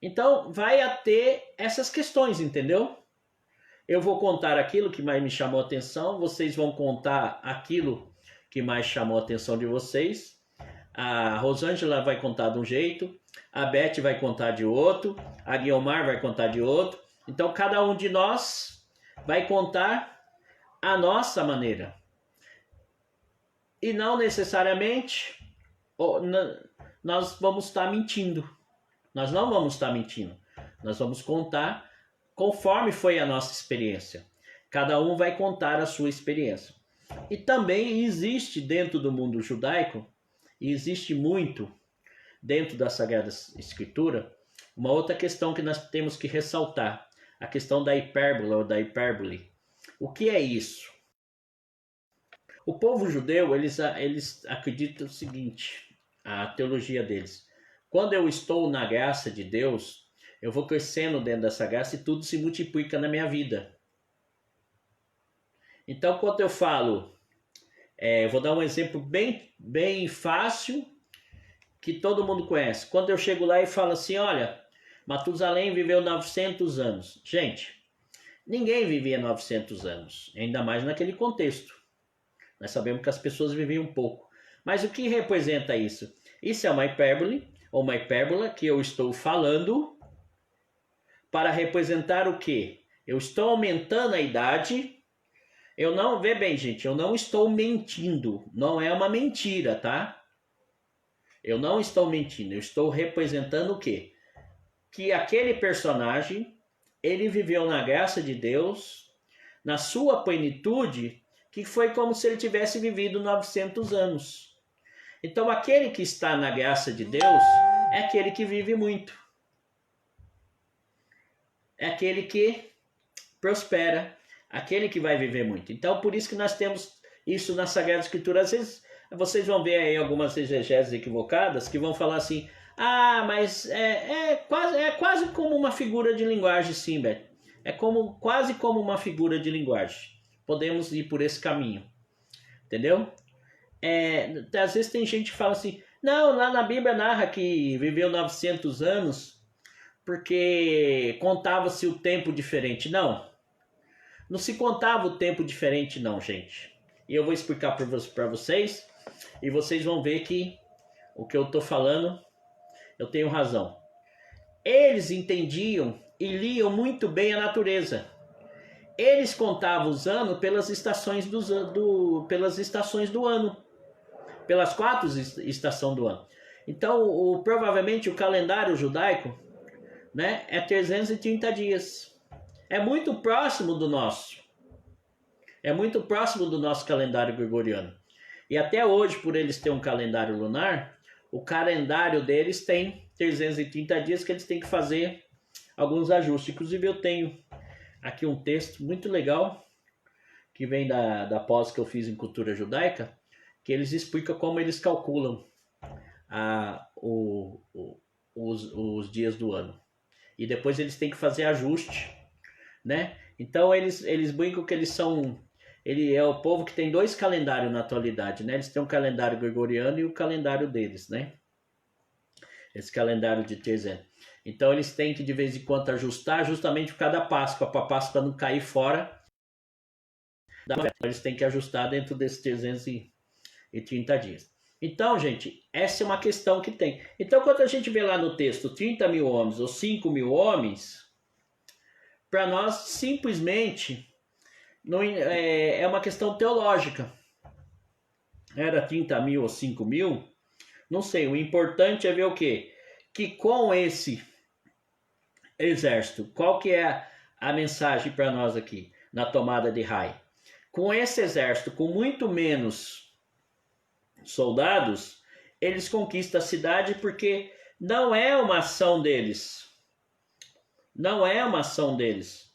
Então, vai ter essas questões, entendeu? Eu vou contar aquilo que mais me chamou atenção, vocês vão contar aquilo que mais chamou a atenção de vocês. A Rosângela vai contar de um jeito, a Beth vai contar de outro, a Guiomar vai contar de outro. Então, cada um de nós vai contar a nossa maneira. E não necessariamente nós vamos estar mentindo. Nós não vamos estar mentindo. Nós vamos contar conforme foi a nossa experiência. Cada um vai contar a sua experiência. E também existe dentro do mundo judaico, e existe muito dentro da Sagrada Escritura, uma outra questão que nós temos que ressaltar, a questão da hipérbole ou da hipérbole. O que é isso? O povo judeu, eles acreditam o seguinte, a teologia deles. Quando eu estou na graça de Deus, eu vou crescendo dentro dessa graça e tudo se multiplica na minha vida. Então, quando eu falo, vou dar um exemplo bem fácil, que todo mundo conhece. Quando eu chego lá e falo assim, olha, Matusalém viveu 900 anos. Gente, ninguém vivia 900 anos, ainda mais naquele contexto. Nós sabemos que as pessoas viviam pouco. Mas o que representa isso? Isso é uma hipérbole, ou uma hipérbola, que eu estou falando para representar o quê? Eu estou aumentando a idade. Eu não, vê bem, gente, eu não estou mentindo. Não é uma mentira, tá? Eu não estou mentindo. Eu estou representando o quê? Que aquele personagem, ele viveu na graça de Deus, na sua plenitude, que foi como se ele tivesse vivido 900 anos. Então, aquele que está na graça de Deus é aquele que vive muito. É aquele que prospera, aquele que vai viver muito. Então, por isso que nós temos isso na Sagrada Escritura. Às vezes, vocês vão ver aí algumas exegeses equivocadas que vão falar assim, mas é quase como uma figura de linguagem, sim, Beto. Quase como uma figura de linguagem. Podemos ir por esse caminho. Entendeu? Às vezes tem gente que fala assim, não, lá na Bíblia narra que viveu 900 anos porque contava-se o tempo diferente. Não, não se contava o tempo diferente não, gente. E eu vou explicar para vocês e vocês vão ver que o que eu estou falando, eu tenho razão. Eles entendiam e liam muito bem a natureza. Eles contavam os anos pelas estações pelas estações do ano. Pelas 4 estações do ano. Então, provavelmente o calendário judaico, né, é 330 dias. É muito próximo do nosso. É muito próximo do nosso calendário gregoriano. E até hoje, por eles terem um calendário lunar, o calendário deles tem 330 dias que eles têm que fazer alguns ajustes. Inclusive eu tenho aqui um texto muito legal que vem da pós que eu fiz em cultura judaica, que eles explicam como eles calculam os dias do ano. E depois eles têm que fazer ajuste, né? Então eles brincam que ele é o povo que tem 2 calendários na atualidade, né? Eles têm um calendário gregoriano e o calendário deles, né? Esse calendário de 300. Então eles têm que de vez em quando ajustar justamente por causa da Páscoa, para a Páscoa não cair fora. Eles têm que ajustar dentro desses 330 dias. Então, gente, essa é uma questão que tem. Então, quando a gente vê lá no texto 30 mil homens ou 5 mil homens, para nós simplesmente não, é uma questão teológica. Era 30 mil ou 5 mil? Não sei, o importante é ver o quê? Que com esse exército, qual que é a mensagem para nós aqui, na tomada de Hai? Com esse exército, com muito menos soldados, eles conquistam a cidade porque não é uma ação deles. Não é uma ação deles.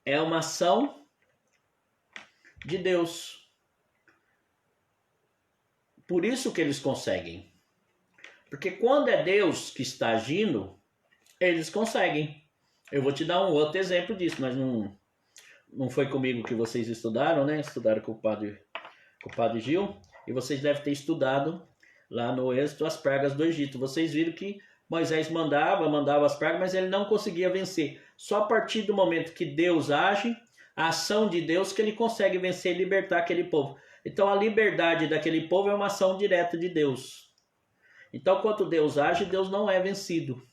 É uma ação de Deus. Por isso que eles conseguem. Porque quando é Deus que está agindo, eles conseguem. Eu vou te dar um outro exemplo disso, mas não foi comigo que vocês estudaram, né? Estudaram com o padre Gil. E vocês devem ter estudado lá no Êxodo as pragas do Egito. Vocês viram que Moisés mandava as pragas, mas ele não conseguia vencer. Só a partir do momento que Deus age, a ação de Deus, que ele consegue vencer e libertar aquele povo. Então a liberdade daquele povo é uma ação direta de Deus. Então quando Deus age, Deus não é vencido.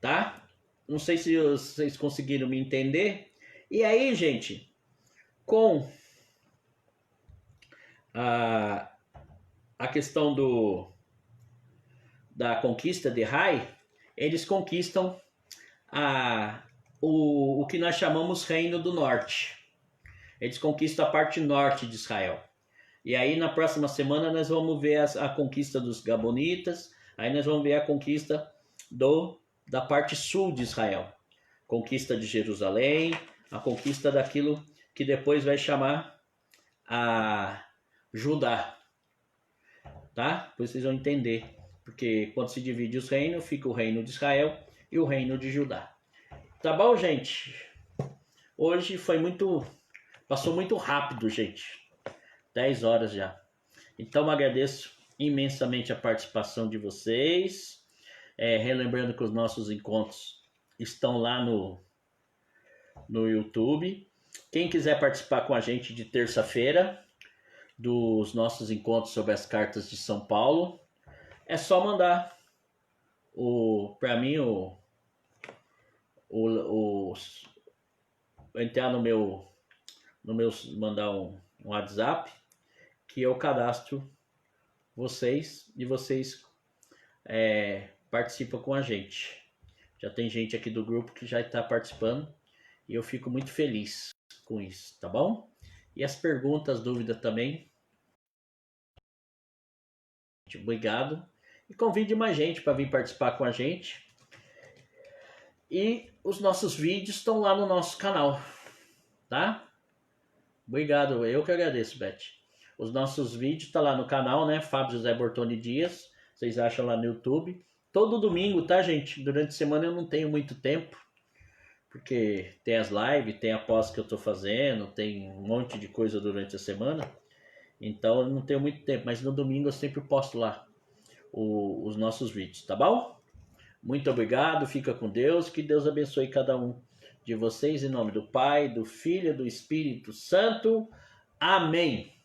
Tá? Não sei se vocês conseguiram me entender. E aí, gente, com a questão da conquista de Hai, eles conquistam o que nós chamamos Reino do Norte. Eles conquistam a parte norte de Israel. E aí na próxima semana nós vamos ver a conquista dos Gabonitas, aí nós vamos ver a conquista da parte sul de Israel. Conquista de Jerusalém, a conquista daquilo que depois vai chamar a Judá. Tá? Depois vocês vão entender. Porque quando se divide os reinos, fica o reino de Israel e o reino de Judá. Tá bom, gente? Hoje passou muito rápido, gente. 10 horas já. Então agradeço imensamente a participação de vocês. Relembrando que os nossos encontros estão lá no YouTube. Quem quiser participar com a gente de terça-feira dos nossos encontros sobre as cartas de São Paulo, é só mandar para mim entrar no meu mandar um WhatsApp que eu cadastro vocês e vocês participam com a gente. Já tem gente aqui do grupo que já está participando e eu fico muito feliz com isso, tá bom? E as perguntas, dúvidas também. Obrigado. E convide mais gente para vir participar com a gente. E os nossos vídeos estão lá no nosso canal, tá? Obrigado, eu que agradeço, Beth. Os nossos vídeos estão lá no canal, né? Fábio José Bortoni Dias. Vocês acham lá no YouTube. Todo domingo, tá, gente? Durante a semana eu não tenho muito tempo. Porque tem as lives, tem a pós que eu tô fazendo, tem um monte de coisa durante a semana. Então eu não tenho muito tempo. Mas no domingo eu sempre posto lá os nossos vídeos, tá bom? Muito obrigado, fica com Deus. Que Deus abençoe cada um de vocês. Em nome do Pai, do Filho e do Espírito Santo. Amém.